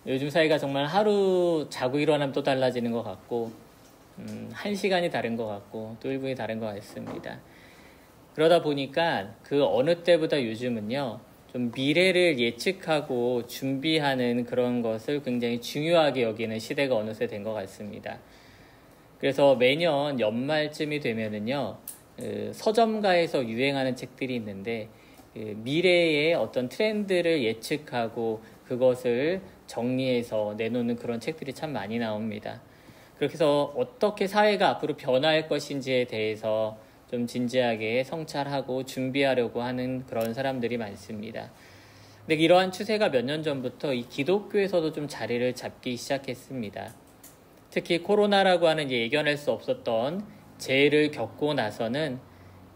요즘 사회가 정말 하루 자고 일어나면 또 달라지는 것 같고, 한 시간이 다른 것 같고, 또 1분이 다른 것 같습니다. 그러다 보니까 그 어느 때보다 요즘은요, 좀 미래를 예측하고 준비하는 그런 것을 굉장히 중요하게 여기는 시대가 어느새 된 것 같습니다. 그래서 매년 연말쯤이 되면은요, 서점가에서 유행하는 책들이 있는데, 미래의 어떤 트렌드를 예측하고 그것을 정리해서 내놓는 그런 책들이 참 많이 나옵니다. 그렇게 해서 어떻게 사회가 앞으로 변화할 것인지에 대해서 좀 진지하게 성찰하고 준비하려고 하는 그런 사람들이 많습니다. 근데 이러한 추세가 몇 년 전부터 이 기독교에서도 좀 자리를 잡기 시작했습니다. 특히 코로나라고 하는 예견할 수 없었던 재해를 겪고 나서는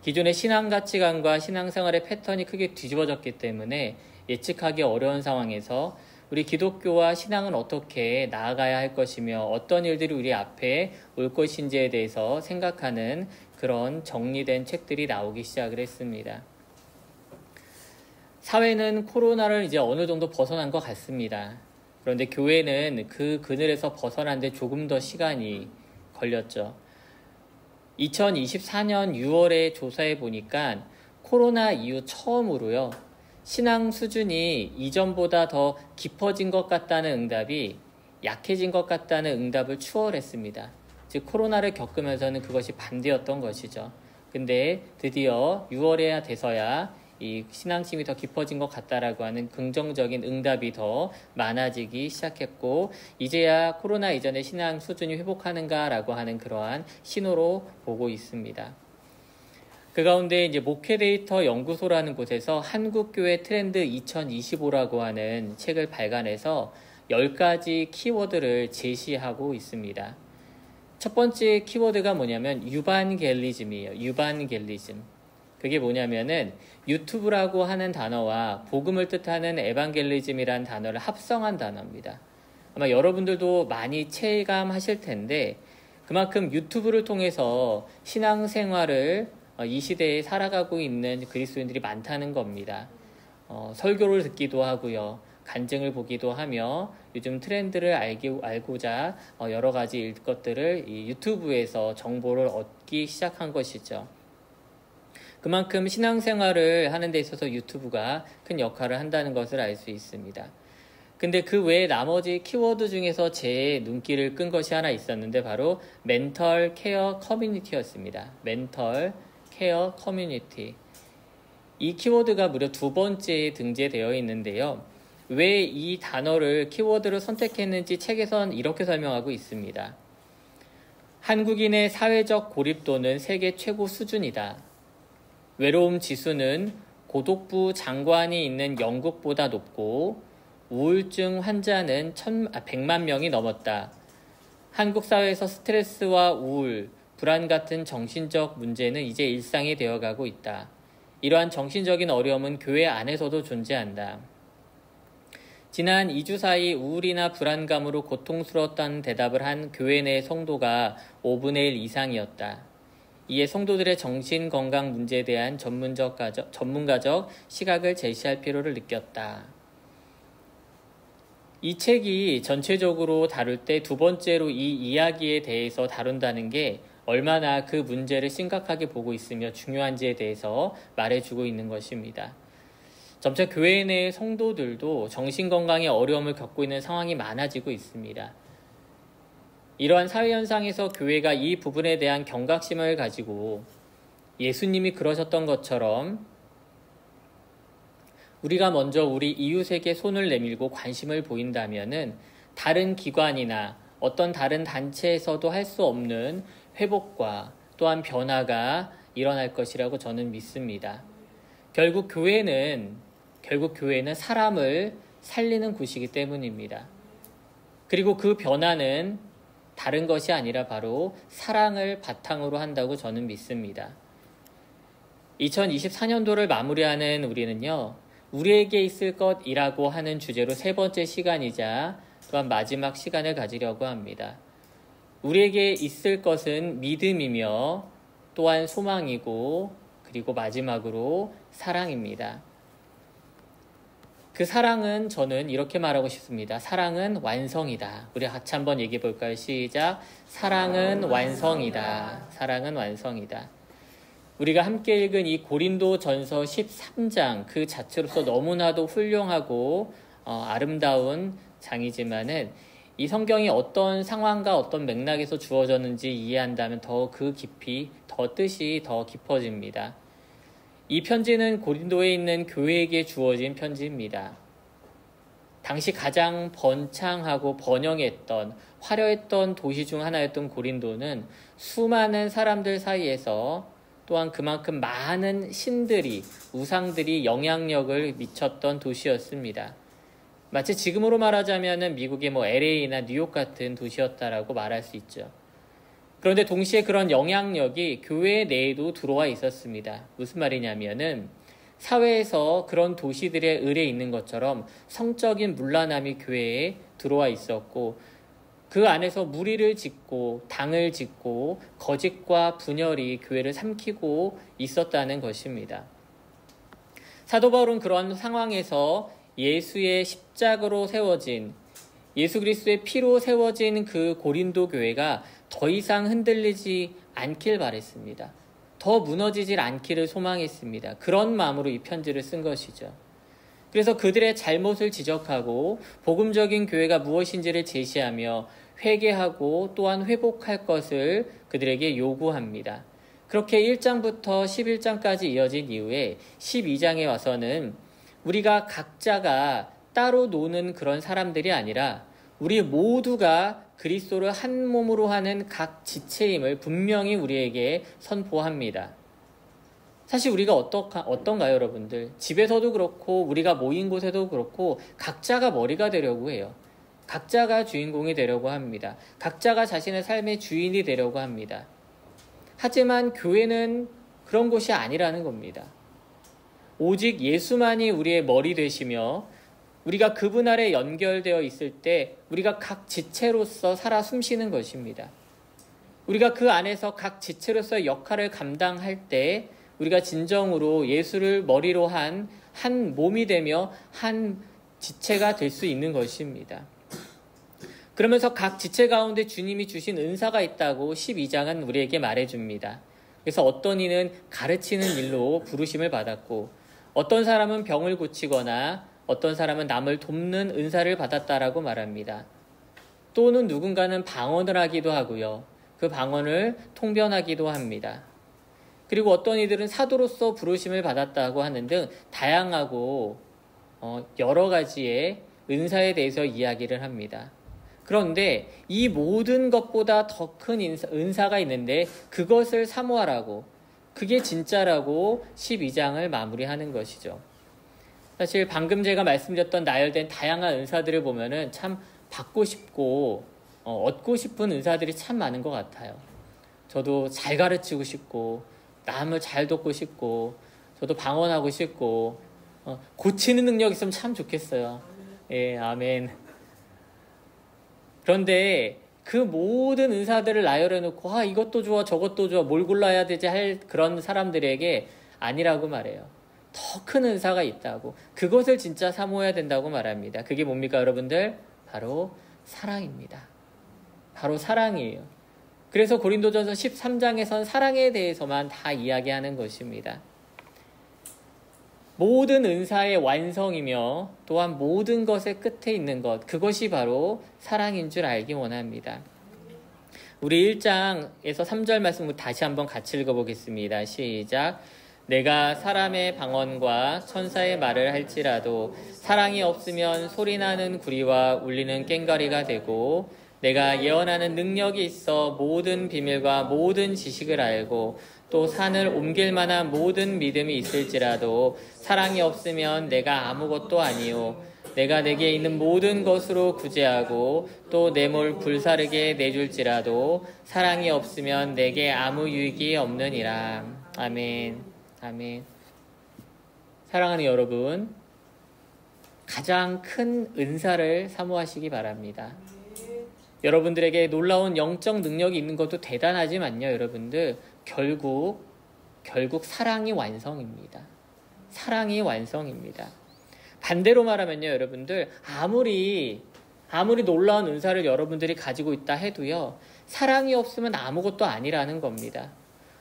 기존의 신앙 가치관과 신앙생활의 패턴이 크게 뒤집어졌기 때문에 예측하기 어려운 상황에서 우리 기독교와 신앙은 어떻게 나아가야 할 것이며 어떤 일들이 우리 앞에 올 것인지에 대해서 생각하는 그런 정리된 책들이 나오기 시작을 했습니다. 사회는 코로나를 이제 어느 정도 벗어난 것 같습니다. 그런데 교회는 그 그늘에서 벗어나는데 조금 더 시간이 걸렸죠. 2024년 6월에 조사해 보니까 코로나 이후 처음으로요, 신앙 수준이 이전보다 더 깊어진 것 같다는 응답이 약해진 것 같다는 응답을 추월했습니다. 즉 코로나를 겪으면서는 그것이 반대였던 것이죠. 근데 드디어 6월에 돼서야 이 신앙심이 더 깊어진 것 같다라고 하는 긍정적인 응답이 더 많아지기 시작했고, 이제야 코로나 이전의 신앙 수준이 회복하는가라고 하는 그러한 신호로 보고 있습니다. 그 가운데 이제 목회 데이터 연구소라는 곳에서 한국교회 트렌드 2025라고 하는 책을 발간해서 10가지 키워드를 제시하고 있습니다. 첫 번째 키워드가 뭐냐면 유반겔리즘이에요. 유반겔리즘. 그게 뭐냐면은 유튜브라고 하는 단어와 복음을 뜻하는 에반겔리즘이라는 단어를 합성한 단어입니다. 아마 여러분들도 많이 체감하실 텐데 그만큼 유튜브를 통해서 신앙생활을 이 시대에 살아가고 있는 그리스도인들이 많다는 겁니다. 설교를 듣기도 하고요. 간증을 보기도 하며 요즘 트렌드를 알고자 여러 가지 것들을 이 유튜브에서 정보를 얻기 시작한 것이죠. 그만큼 신앙생활을 하는 데 있어서 유튜브가 큰 역할을 한다는 것을 알 수 있습니다. 근데 그 외에 나머지 키워드 중에서 제 눈길을 끈 것이 하나 있었는데 바로 멘털 케어 커뮤니티였습니다. 멘털 케어 커뮤니티. 이 키워드가 무려 2번째에 등재되어 있는데요. 왜 이 단어를 키워드로 선택했는지 책에선 이렇게 설명하고 있습니다. 한국인의 사회적 고립도는 세계 최고 수준이다. 외로움 지수는 고독부 장관이 있는 영국보다 높고 우울증 환자는 100만 명이 넘었다. 한국 사회에서 스트레스와 우울, 불안 같은 정신적 문제는 이제 일상이 되어가고 있다. 이러한 정신적인 어려움은 교회 안에서도 존재한다. 지난 2주 사이 우울이나 불안감으로 고통스러웠다는 대답을 한 교회 내 성도가 5분의 1 이상이었다. 이에 성도들의 정신건강 문제에 대한 전문가적 시각을 제시할 필요를 느꼈다. 이 책이 전체적으로 다룰 때 2번째로 이 이야기에 대해서 다룬다는 게 얼마나 그 문제를 심각하게 보고 있으며 중요한지에 대해서 말해주고 있는 것입니다. 점차 교회 내 성도들도 정신건강에 어려움을 겪고 있는 상황이 많아지고 있습니다. 이러한 사회현상에서 교회가 이 부분에 대한 경각심을 가지고 예수님이 그러셨던 것처럼 우리가 먼저 우리 이웃에게 손을 내밀고 관심을 보인다면은 다른 기관이나 어떤 다른 단체에서도 할 수 없는 회복과 또한 변화가 일어날 것이라고 저는 믿습니다. 결국 교회는 사람을 살리는 곳이기 때문입니다. 그리고 그 변화는 다른 것이 아니라 바로 사랑을 바탕으로 한다고 저는 믿습니다. 2024년도를 마무리하는 우리는요, 우리에게 있을 것이라고 하는 주제로 3번째 시간이자 또한 마지막 시간을 가지려고 합니다. 우리에게 있을 것은 믿음이며 또한 소망이고 그리고 마지막으로 사랑입니다. 그 사랑은 저는 이렇게 말하고 싶습니다. 사랑은 완성이다. 우리 같이 한번 얘기해 볼까요? 시작. 사랑은 완성이다. 사랑은 완성이다. 우리가 함께 읽은 이 고린도전서 13장 그 자체로서 너무나도 훌륭하고 아름다운 장이지만은 이 성경이 어떤 상황과 어떤 맥락에서 주어졌는지 이해한다면 더 그 깊이, 더 뜻이 더 깊어집니다. 이 편지는 고린도에 있는 교회에게 주어진 편지입니다. 당시 가장 번창하고 번영했던 화려했던 도시 중 하나였던 고린도는 수많은 사람들 사이에서 또한 그만큼 많은 신들이, 우상들이 영향력을 미쳤던 도시였습니다. 마치 지금으로 말하자면 미국의 LA나 뉴욕 같은 도시였다라고 말할 수 있죠. 그런데 동시에 그런 영향력이 교회 내에도 들어와 있었습니다. 무슨 말이냐면은 사회에서 그런 도시들의 을에 있는 것처럼 성적인 문란함이 교회에 들어와 있었고 그 안에서 무리를 짓고 당을 짓고 거짓과 분열이 교회를 삼키고 있었다는 것입니다. 사도 바울은 그런 상황에서 예수의 십자가로 세워진 예수 그리스도의 피로 세워진 그 고린도 교회가 더 이상 흔들리지 않길 바랬습니다. 더 무너지질 않기를 소망했습니다. 그런 마음으로 이 편지를 쓴 것이죠. 그래서 그들의 잘못을 지적하고 복음적인 교회가 무엇인지를 제시하며 회개하고 또한 회복할 것을 그들에게 요구합니다. 그렇게 1장부터 11장까지 이어진 이후에 12장에 와서는 우리가 각자가 따로 노는 그런 사람들이 아니라 우리 모두가 그리스도를 한 몸으로 하는 각 지체임을 분명히 우리에게 선포합니다. 사실 우리가 어떤가요, 여러분들? 집에서도 그렇고 우리가 모인 곳에도 그렇고 각자가 머리가 되려고 해요. 각자가 주인공이 되려고 합니다. 각자가 자신의 삶의 주인이 되려고 합니다. 하지만 교회는 그런 곳이 아니라는 겁니다. 오직 예수만이 우리의 머리 되시며 우리가 그분 아래 연결되어 있을 때 우리가 각 지체로서 살아 숨쉬는 것입니다. 우리가 그 안에서 각 지체로서의 역할을 감당할 때 우리가 진정으로 예수를 머리로 한 몸이 되며 한 지체가 될 수 있는 것입니다. 그러면서 각 지체 가운데 주님이 주신 은사가 있다고 12장은 우리에게 말해줍니다. 그래서 어떤 이는 가르치는 일로 부르심을 받았고 어떤 사람은 병을 고치거나 어떤 사람은 남을 돕는 은사를 받았다라고 말합니다. 또는 누군가는 방언을 하기도 하고요. 그 방언을 통변하기도 합니다. 그리고 어떤 이들은 사도로서 부르심을 받았다고 하는 등 다양하고 여러 가지의 은사에 대해서 이야기를 합니다. 그런데 이 모든 것보다 더 큰 은사가 있는데 그것을 사모하라고, 그게 진짜라고 12장을 마무리하는 것이죠. 사실 방금 제가 말씀드렸던 나열된 다양한 은사들을 보면은 참 받고 싶고 얻고 싶은 은사들이 참 많은 것 같아요. 저도 잘 가르치고 싶고 남을 잘 돕고 싶고 저도 방언하고 싶고 고치는 능력 있으면 참 좋겠어요. 예, 아멘. 그런데 그 모든 은사들을 나열해 놓고 이것도 좋아 저것도 좋아 뭘 골라야 되지 할 그런 사람들에게 아니라고 말해요. 더 큰 은사가 있다고, 그것을 진짜 사모해야 된다고 말합니다. 그게 뭡니까 여러분들? 바로 사랑입니다. 바로 사랑이에요. 그래서 고린도전서 13장에선 사랑에 대해서만 다 이야기하는 것입니다. 모든 은사의 완성이며 또한 모든 것의 끝에 있는 것, 그것이 바로 사랑인 줄 알기 원합니다. 우리 1장에서 3절 말씀을 다시 한번 같이 읽어보겠습니다. 시작. 내가 사람의 방언과 천사의 말을 할지라도 사랑이 없으면 소리나는 구리와 울리는 꽹과리가 되고 내가 예언하는 능력이 있어 모든 비밀과 모든 지식을 알고 또 산을 옮길 만한 모든 믿음이 있을지라도 사랑이 없으면 내가 아무것도 아니요 내가 내게 있는 모든 것으로 구제하고 또 내 몸을 불사르게 내줄지라도 사랑이 없으면 내게 아무 유익이 없느니라. 아멘. 아멘. 사랑하는 여러분, 가장 큰 은사를 사모하시기 바랍니다. 여러분들에게 놀라운 영적 능력이 있는 것도 대단하지만요, 여러분들 결국 사랑이 완성입니다. 사랑이 완성입니다. 반대로 말하면요, 여러분들, 아무리 놀라운 은사를 여러분들이 가지고 있다 해도요, 사랑이 없으면 아무것도 아니라는 겁니다.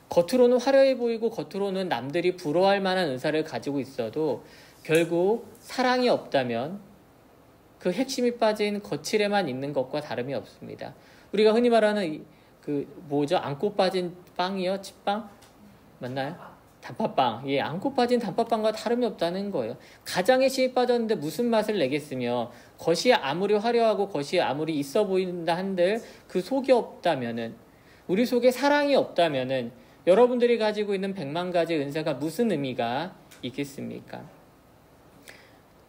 겉으로는 화려해 보이고 겉으로는 남들이 부러워할 만한 은사를 가지고 있어도 결국 사랑이 없다면 그 핵심이 빠진 거칠에만 있는 것과 다름이 없습니다. 우리가 흔히 말하는 안고 빠진 빵이요? 칩빵? 맞나요? 단팥빵. 예, 안고 빠진 단팥빵과 다름이 없다는 거예요. 가장에 힘이 빠졌는데 무슨 맛을 내겠으며, 겉이 아무리 화려하고 겉이 아무리 있어 보인다 한들 그 속이 없다면은, 우리 속에 사랑이 없다면은 여러분들이 가지고 있는 100만 가지 은사가 무슨 의미가 있겠습니까?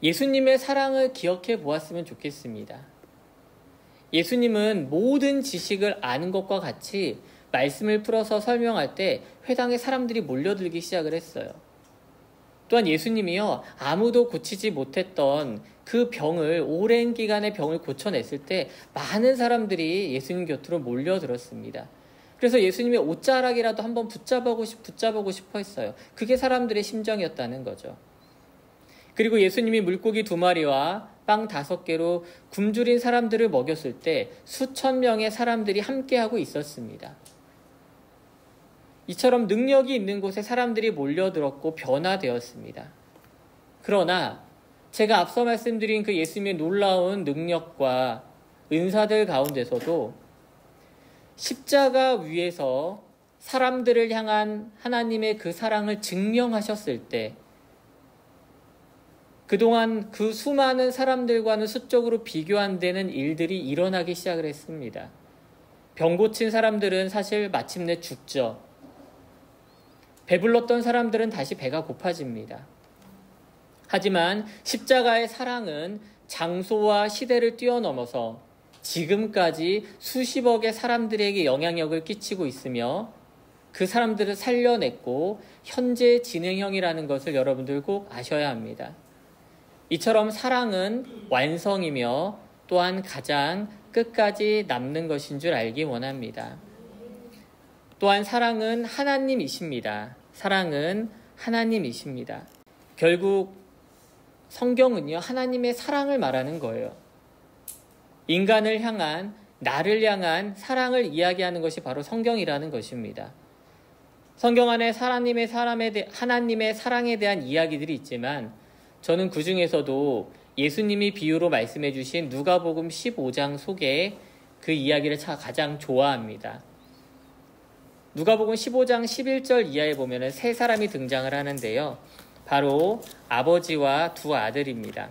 예수님의 사랑을 기억해 보았으면 좋겠습니다. 예수님은 모든 지식을 아는 것과 같이 말씀을 풀어서 설명할 때 회당에 사람들이 몰려들기 시작을 했어요. 또한 예수님이요, 아무도 고치지 못했던 그 병을, 오랜 기간의 병을 고쳐냈을 때 많은 사람들이 예수님 곁으로 몰려들었습니다. 그래서 예수님의 옷자락이라도 한번 붙잡고 싶어 했어요. 그게 사람들의 심정이었다는 거죠. 그리고 예수님이 물고기 2마리와 빵 5개로 굶주린 사람들을 먹였을 때 수천 명의 사람들이 함께하고 있었습니다. 이처럼 능력이 있는 곳에 사람들이 몰려들었고 변화되었습니다. 그러나 제가 앞서 말씀드린 그 예수님의 놀라운 능력과 은사들 가운데서도 십자가 위에서 사람들을 향한 하나님의 그 사랑을 증명하셨을 때 그동안 그 수많은 사람들과는 수적으로 비교 안 되는 일들이 일어나기 시작을 했습니다. 병 고친 사람들은 사실 마침내 죽죠. 배불렀던 사람들은 다시 배가 고파집니다. 하지만 십자가의 사랑은 장소와 시대를 뛰어넘어서 지금까지 수십억의 사람들에게 영향력을 끼치고 있으며 그 사람들을 살려냈고 현재 진행형이라는 것을 여러분들 꼭 아셔야 합니다. 이처럼 사랑은 완성이며 또한 가장 끝까지 남는 것인 줄 알기 원합니다. 또한 사랑은 하나님이십니다. 사랑은 하나님이십니다. 결국 성경은요, 하나님의 사랑을 말하는 거예요. 인간을 향한, 나를 향한 사랑을 이야기하는 것이 바로 성경이라는 것입니다. 성경 안에 하나님의 사랑에 대한 이야기들이 있지만 저는 그 중에서도 예수님이 비유로 말씀해 주신 누가복음 15장 속에 그 이야기를 가장 좋아합니다. 누가복음 15장 11절 이하에 보면 세 사람이 등장을 하는데요. 바로 아버지와 2 아들입니다.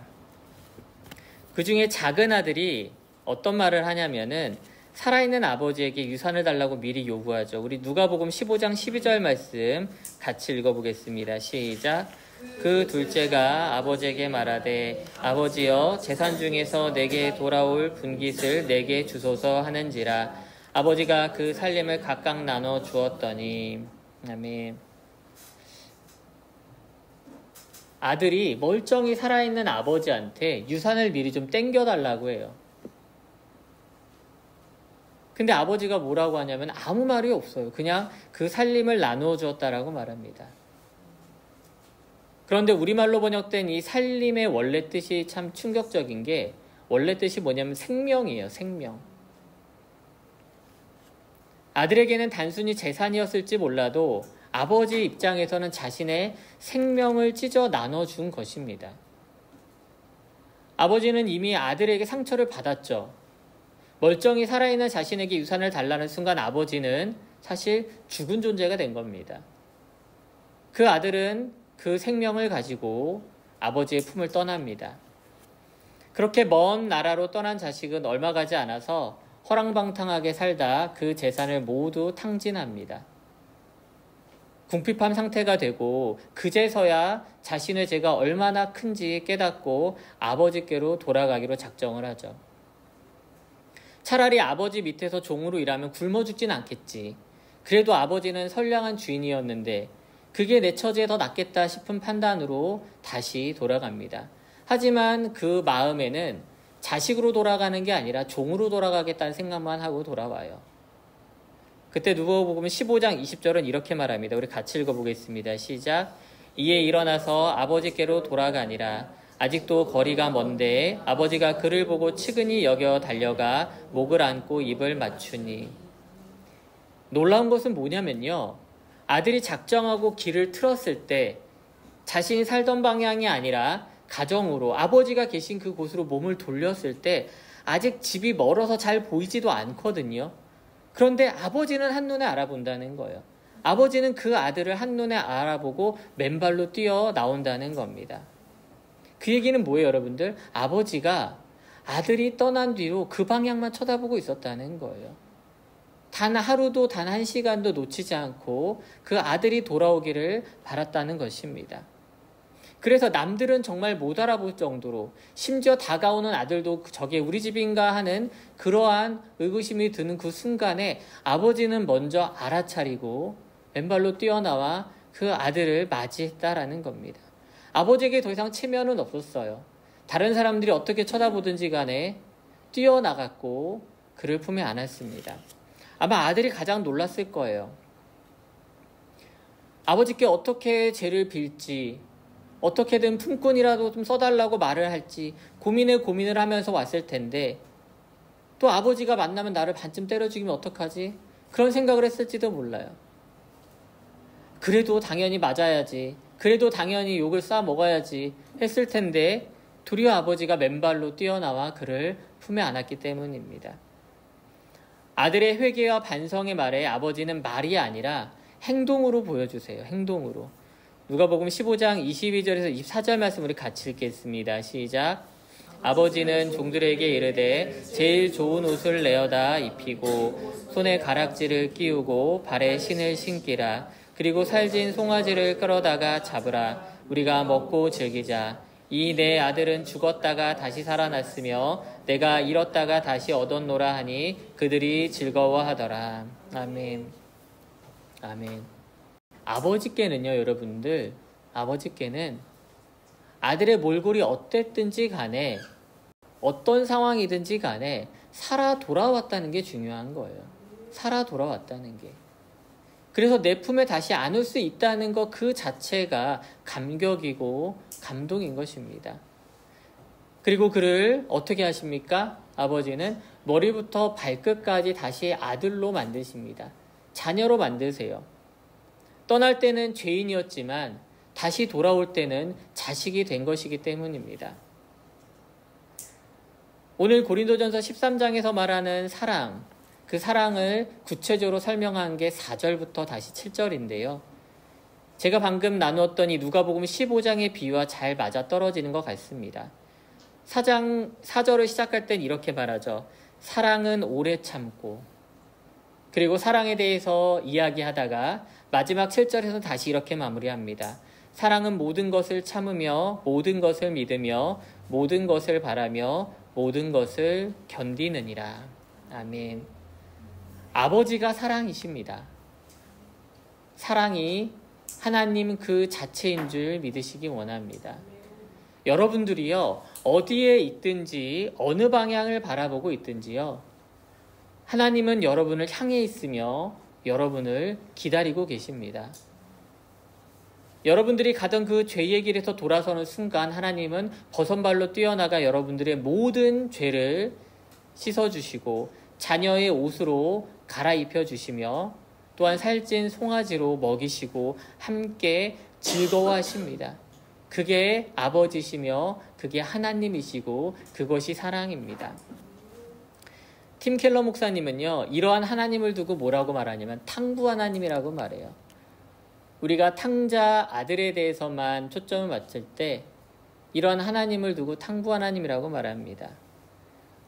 그 중에 작은 아들이 어떤 말을 하냐면은 살아있는 아버지에게 유산을 달라고 미리 요구하죠. 우리 누가복음 15장 12절 말씀 같이 읽어보겠습니다. 시작. 그 둘째가 아버지에게 말하되 아버지여 재산 중에서 내게 돌아올 분깃을 내게 주소서 하는지라. 아버지가 그 살림을 각각 나눠 주었더니. 아멘. 아들이 멀쩡히 살아있는 아버지한테 유산을 미리 좀 땡겨달라고 해요. 근데 아버지가 뭐라고 하냐면 아무 말이 없어요. 그냥 그 살림을 나누어 주었다라고 말합니다. 그런데 우리말로 번역된 이 살림의 원래 뜻이 참 충격적인 게 원래 뜻이 뭐냐면 생명이에요. 생명. 아들에게는 단순히 재산이었을지 몰라도 아버지 입장에서는 자신의 생명을 찢어 나눠준 것입니다. 아버지는 이미 아들에게 상처를 받았죠. 멀쩡히 살아있는 자신에게 유산을 달라는 순간 아버지는 사실 죽은 존재가 된 겁니다. 그 아들은 그 생명을 가지고 아버지의 품을 떠납니다. 그렇게 먼 나라로 떠난 자식은 얼마 가지 않아서 허랑방탕하게 살다 그 재산을 모두 탕진합니다. 궁핍한 상태가 되고 그제서야 자신의 죄가 얼마나 큰지 깨닫고 아버지께로 돌아가기로 작정을 하죠. 차라리 아버지 밑에서 종으로 일하면 굶어 죽진 않겠지. 그래도 아버지는 선량한 주인이었는데 그게 내 처지에 더 낫겠다 싶은 판단으로 다시 돌아갑니다. 하지만 그 마음에는 자식으로 돌아가는 게 아니라 종으로 돌아가겠다는 생각만 하고 돌아와요. 그때 누가복음 15장 20절은 이렇게 말합니다. 우리 같이 읽어보겠습니다. 시작. 이에 일어나서 아버지께로 돌아가니라. 아직도 거리가 먼데 아버지가 그를 보고 측은히 여겨 달려가 목을 안고 입을 맞추니. 놀라운 것은 뭐냐면요. 아들이 작정하고 길을 틀었을 때 자신이 살던 방향이 아니라 가정으로 아버지가 계신 그곳으로 몸을 돌렸을 때 아직 집이 멀어서 잘 보이지도 않거든요. 그런데 아버지는 한눈에 알아본다는 거예요. 아버지는 그 아들을 한눈에 알아보고 맨발로 뛰어 나온다는 겁니다. 그 얘기는 뭐예요, 여러분들? 아버지가 아들이 떠난 뒤로 그 방향만 쳐다보고 있었다는 거예요. 단 하루도 단 한 시간도 놓치지 않고 그 아들이 돌아오기를 바랐다는 것입니다. 그래서 남들은 정말 못 알아볼 정도로 심지어 다가오는 아들도 저게 우리 집인가 하는 그러한 의구심이 드는 그 순간에 아버지는 먼저 알아차리고 맨발로 뛰어나와 그 아들을 맞이했다라는 겁니다. 아버지에게 더 이상 체면은 없었어요. 다른 사람들이 어떻게 쳐다보든지 간에 뛰어나갔고 그를 품에 안았습니다. 아마 아들이 가장 놀랐을 거예요. 아버지께 어떻게 죄를 빌지, 어떻게든 품꾼이라도 좀 써달라고 말을 할지 고민을 하면서 왔을 텐데 또 아버지가 만나면 나를 반쯤 때려 죽이면 어떡하지? 그런 생각을 했을지도 몰라요. 그래도 당연히 맞아야지, 그래도 당연히 욕을 싸 먹어야지 했을 텐데 도리어 아버지가 맨발로 뛰어나와 그를 품에 안았기 때문입니다. 아들의 회개와 반성의 말에 아버지는 말이 아니라 행동으로 보여주세요. 행동으로. 누가복음 15장 22절에서 24절 말씀 우리 같이 읽겠습니다. 시작. 아버지는 종들에게 이르되 제일 좋은 옷을 내어다 입히고 손에 가락지를 끼우고 발에 신을 신기라. 그리고 살진 송아지를 끌어다가 잡으라. 우리가 먹고 즐기자. 이 내 아들은 죽었다가 다시 살아났으며 내가 잃었다가 다시 얻었노라 하니 그들이 즐거워하더라. 아멘. 아멘. 아버지께는요, 여러분들, 아버지께는 아들의 몰골이 어땠든지 간에 어떤 상황이든지 간에 살아 돌아왔다는 게 중요한 거예요. 살아 돌아왔다는 게. 그래서 내 품에 다시 안을 수 있다는 것 그 자체가 감격이고 감동인 것입니다. 그리고 그를 어떻게 하십니까? 아버지는 머리부터 발끝까지 다시 아들로 만드십니다. 자녀로 만드세요. 떠날 때는 죄인이었지만 다시 돌아올 때는 자식이 된 것이기 때문입니다. 오늘 고린도전서 13장에서 말하는 사랑, 그 사랑을 구체적으로 설명한 게 4절부터 다시 7절인데요. 제가 방금 나누었던 이 누가복음 15장의 비유와 잘 맞아떨어지는 것 같습니다. 4절을 시작할 땐 이렇게 말하죠. 사랑은 오래 참고, 그리고 사랑에 대해서 이야기하다가 마지막 7절에서 다시 이렇게 마무리합니다. 사랑은 모든 것을 참으며 모든 것을 믿으며 모든 것을 바라며 모든 것을 견디느니라. 아멘. 아버지가 사랑이십니다. 사랑이 하나님 그 자체인 줄 믿으시기 원합니다. 여러분들이요, 어디에 있든지 어느 방향을 바라보고 있든지요, 하나님은 여러분을 향해 있으며 여러분을 기다리고 계십니다. 여러분들이 가던 그 죄의 길에서 돌아서는 순간 하나님은 버선발로 뛰어나가 여러분들의 모든 죄를 씻어주시고 자녀의 옷으로 갈아입혀 주시며 또한 살찐 송아지로 먹이시고 함께 즐거워하십니다. 그게 아버지시며 그게 하나님이시고 그것이 사랑입니다. 팀 켈러 목사님은요, 이러한 하나님을 두고 뭐라고 말하냐면 탕부 하나님이라고 말해요. 우리가 탕자 아들에 대해서만 초점을 맞출 때 이러한 하나님을 두고 탕부 하나님이라고 말합니다.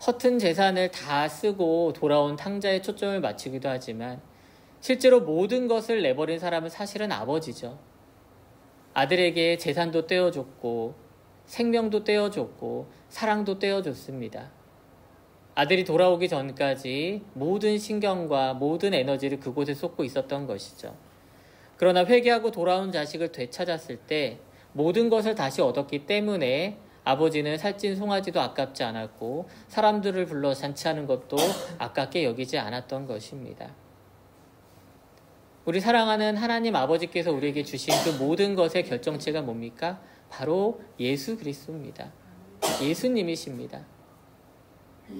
허튼 재산을 다 쓰고 돌아온 탕자에 초점을 맞추기도 하지만 실제로 모든 것을 내버린 사람은 사실은 아버지죠. 아들에게 재산도 떼어줬고 생명도 떼어줬고 사랑도 떼어줬습니다. 아들이 돌아오기 전까지 모든 신경과 모든 에너지를 그곳에 쏟고 있었던 것이죠. 그러나 회개하고 돌아온 자식을 되찾았을 때 모든 것을 다시 얻었기 때문에 아버지는 살찐 송아지도 아깝지 않았고 사람들을 불러 잔치하는 것도 아깝게 여기지 않았던 것입니다. 우리 사랑하는 하나님 아버지께서 우리에게 주신 그 모든 것의 결정체가 뭡니까? 바로 예수 그리스도입니다. 예수님이십니다.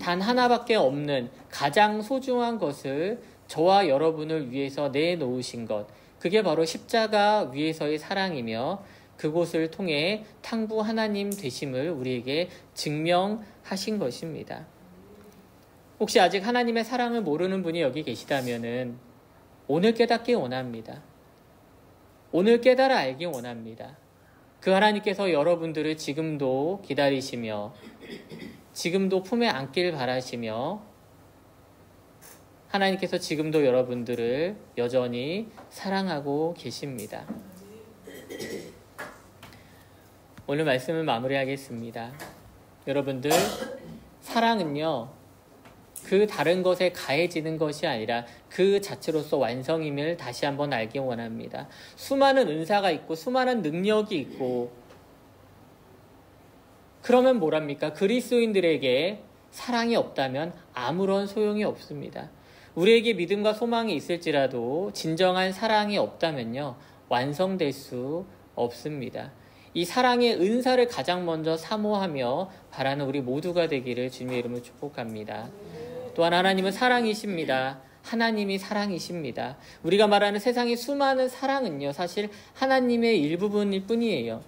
단 하나밖에 없는 가장 소중한 것을 저와 여러분을 위해서 내놓으신 것, 그게 바로 십자가 위에서의 사랑이며 그곳을 통해 탕부 하나님 되심을 우리에게 증명하신 것입니다. 혹시 아직 하나님의 사랑을 모르는 분이 여기 계시다면은 오늘 깨닫기 원합니다. 오늘 깨달아 알기 원합니다. 그 하나님께서 여러분들을 지금도 기다리시며 지금도 품에 안길 바라시며 하나님께서 지금도 여러분들을 여전히 사랑하고 계십니다. 오늘 말씀을 마무리하겠습니다. 여러분들, 사랑은요, 그 다른 것에 가해지는 것이 아니라 그 자체로서 완성임을 다시 한번 알기 원합니다. 수많은 은사가 있고 수많은 능력이 있고 그러면 뭐랍니까? 그리스도인들에게 사랑이 없다면 아무런 소용이 없습니다. 우리에게 믿음과 소망이 있을지라도 진정한 사랑이 없다면요, 완성될 수 없습니다. 이 사랑의 은사를 가장 먼저 사모하며 바라는 우리 모두가 되기를 주님의 이름으로 축복합니다. 또한 하나님은 사랑이십니다. 하나님이 사랑이십니다. 우리가 말하는 세상의 수많은 사랑은요, 사실 하나님의 일부분일 뿐이에요.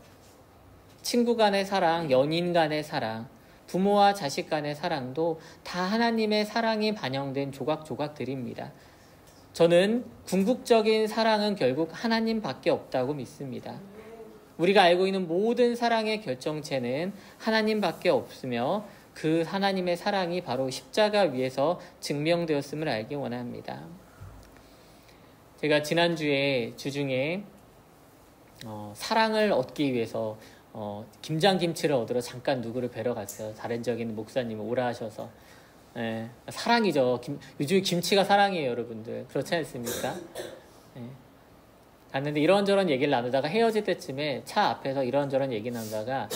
친구 간의 사랑, 연인 간의 사랑, 부모와 자식 간의 사랑도 다 하나님의 사랑이 반영된 조각조각들입니다. 저는 궁극적인 사랑은 결국 하나님밖에 없다고 믿습니다. 우리가 알고 있는 모든 사랑의 결정체는 하나님밖에 없으며 그 하나님의 사랑이 바로 십자가 위에서 증명되었음을 알기 원합니다. 제가 지난주에 주중에 사랑을 얻기 위해서 김장김치를 얻으러 잠깐 누구를 뵈러 갔어요. 다른 지역에 있는 목사님이 오라 하셔서. 사랑이죠. 요즘 김치가 사랑이에요, 여러분들. 그렇지 않습니까? 갔는데 이런저런 얘기를 나누다가 헤어질 때쯤에 차 앞에서 이런저런 얘기 나누다가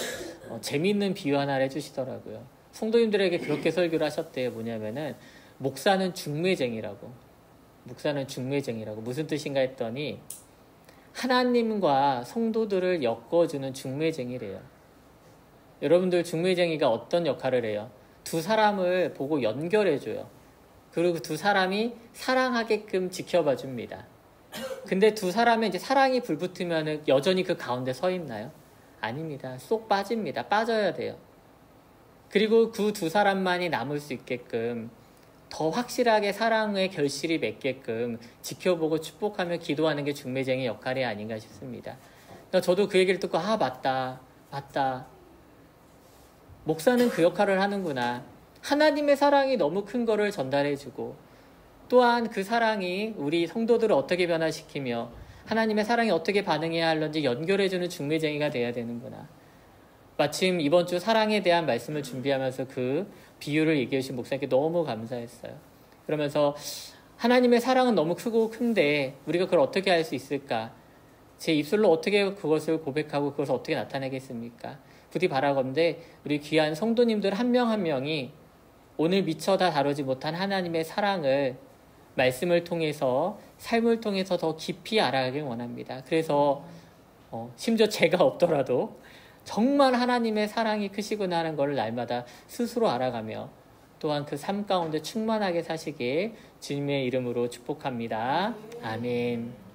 재미있는 비유 하나를 해주시더라고요. 성도님들에게 그렇게 설교를 하셨대요. 뭐냐면은 목사는 중매쟁이라고. 목사는 중매쟁이라고. 무슨 뜻인가 했더니 하나님과 성도들을 엮어주는 중매쟁이래요. 여러분들, 중매쟁이가 어떤 역할을 해요? 두 사람을 보고 연결해줘요. 그리고 두 사람이 사랑하게끔 지켜봐 줍니다. 근데 두 사람의 이제 사랑이 불붙으면 여전히 그 가운데 서 있나요? 아닙니다. 쏙 빠집니다. 빠져야 돼요. 그리고 그 두 사람만이 남을 수 있게끔 더 확실하게 사랑의 결실이 맺게끔 지켜보고 축복하며 기도하는 게 중매쟁이 역할이 아닌가 싶습니다. 그러니까 저도 그 얘기를 듣고 맞다. 목사는 그 역할을 하는구나. 하나님의 사랑이 너무 큰 거를 전달해주고 또한 그 사랑이 우리 성도들을 어떻게 변화시키며 하나님의 사랑이 어떻게 반응해야 할런지 연결해주는 중매쟁이가 돼야 되는구나. 마침 이번 주 사랑에 대한 말씀을 준비하면서 그 비유를 얘기해 주신 목사님께 너무 감사했어요. 그러면서 하나님의 사랑은 너무 크고 큰데 우리가 그걸 어떻게 할 수 있을까? 제 입술로 어떻게 그것을 고백하고 그것을 어떻게 나타내겠습니까? 부디 바라건대 우리 귀한 성도님들 한 명 한 명이 오늘 미처 다 다루지 못한 하나님의 사랑을 말씀을 통해서 삶을 통해서 더 깊이 알아가길 원합니다. 그래서 심지어 제가 없더라도 정말 하나님의 사랑이 크시구나 하는 것을 날마다 스스로 알아가며 또한 그 삶 가운데 충만하게 사시길 주님의 이름으로 축복합니다. 아멘.